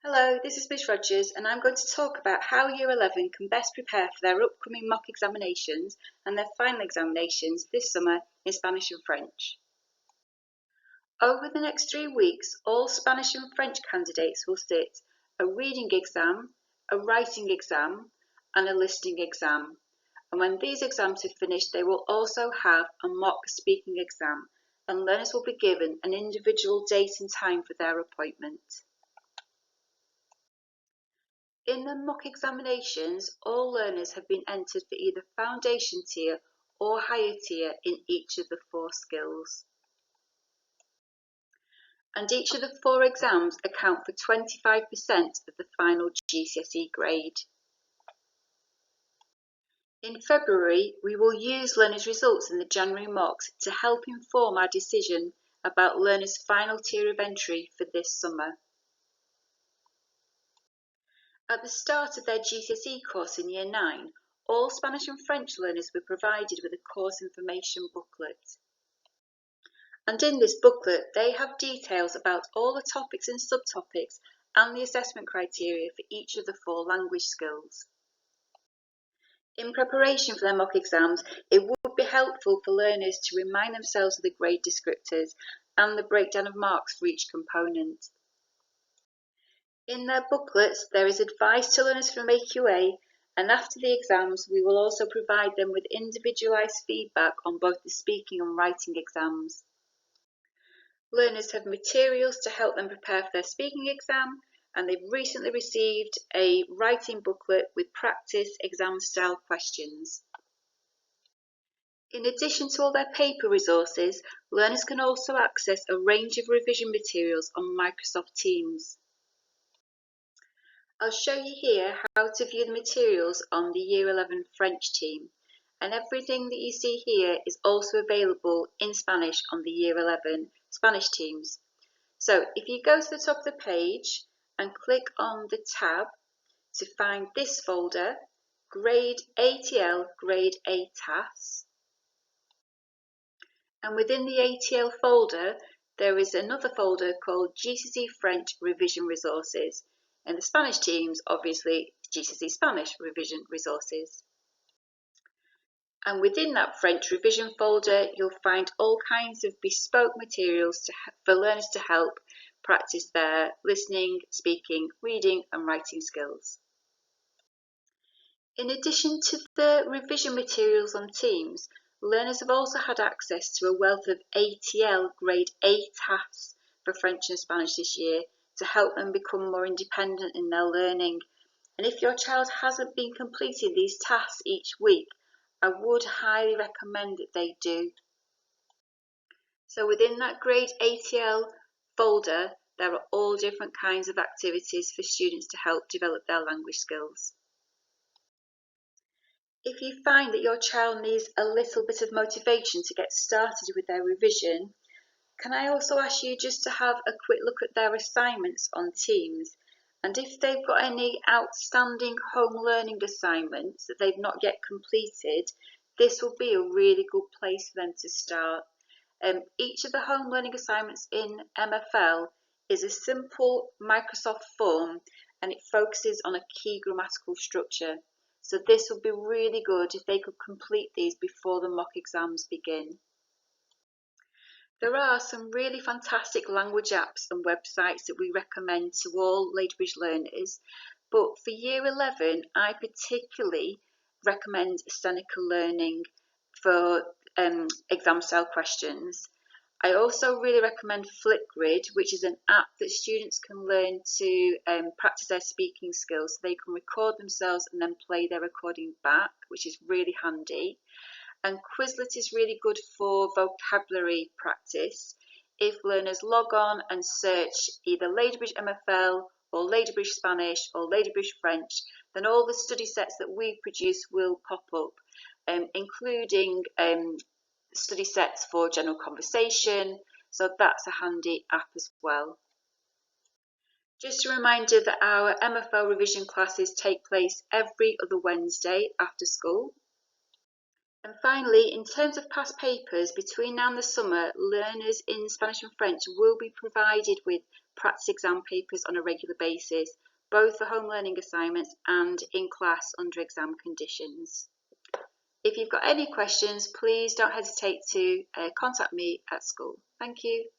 Hello, this is Miss Rogers and I'm going to talk about how Year 11 can best prepare for their upcoming mock examinations and their final examinations this summer in Spanish and French. Over the next 3 weeks, all Spanish and French candidates will sit a reading exam, a writing exam and a listening exam. And when these exams are finished, they will also have a mock speaking exam and learners will be given an individual date and time for their appointment. In the mock examinations, all learners have been entered for either foundation tier or higher tier in each of the 4 skills. And each of the 4 exams account for 25% of the final GCSE grade. In February, we will use learners' results in the January mocks to help inform our decision about learners' final tier of entry for this summer. At the start of their GCSE course in Year 9, all Spanish and French learners were provided with a course information booklet. And in this booklet, they have details about all the topics and subtopics and the assessment criteria for each of the 4 language skills. In preparation for their mock exams, it would be helpful for learners to remind themselves of the grade descriptors and the breakdown of marks for each component. In their booklets, there is advice to learners from AQA, and after the exams, we will also provide them with individualised feedback on both the speaking and writing exams. Learners have materials to help them prepare for their speaking exam, and they've recently received a writing booklet with practice exam style questions. In addition to all their paper resources, learners can also access a range of revision materials on Microsoft Teams. I'll show you here how to view the materials on the Year 11 French team, and everything that you see here is also available in Spanish on the Year 11 Spanish teams. So if you go to the top of the page and click on the tab to find this folder, Grade ATL Grade A TAS, and within the ATL folder there is another folder called GCSE French Revision Resources, and the Spanish teams obviously GCSE Spanish Revision Resources. And within that French revision folder, you'll find all kinds of bespoke materials for learners to help practice their listening, speaking, reading and writing skills. In addition to the revision materials on Teams, learners have also had access to a wealth of ATL Grade A tasks for French and Spanish this year to help them become more independent in their learning. And if your child hasn't been completing these tasks each week, I would highly recommend that they do. So within that Grade ATL folder, there are all different kinds of activities for students to help develop their language skills. If you find that your child needs a little bit of motivation to get started with their revision, can I also ask you just to have a quick look at their assignments on Teams? And if they've got any outstanding home learning assignments that they've not yet completed, this will be a really good place for them to start. Each of the home learning assignments in MFL is a simple Microsoft form and it focuses on a key grammatical structure. So this would be really good if they could complete these before the mock exams begin. There are some really fantastic language apps and websites that we recommend to all Ladybridge learners, but for Year 11 I particularly recommend Seneca Learning for exam style questions. I also really recommend Flipgrid, which is an app that students can learn to practice their speaking skills. So they can record themselves and then play their recording back, which is really handy. And Quizlet is really good for vocabulary practice. If learners log on and search either Ladybridge MFL or Ladybridge Spanish or Ladybridge French, then all the study sets that we produce will pop up, including study sets for general conversation, so that's a handy app as well. Just a reminder that our MFL revision classes take place every other Wednesday after school. And finally, in terms of past papers, between now and the summer, learners in Spanish and French will be provided with practice exam papers on a regular basis, both for home learning assignments and in class under exam conditions. If you've got any questions, please don't hesitate to contact me at school. Thank you.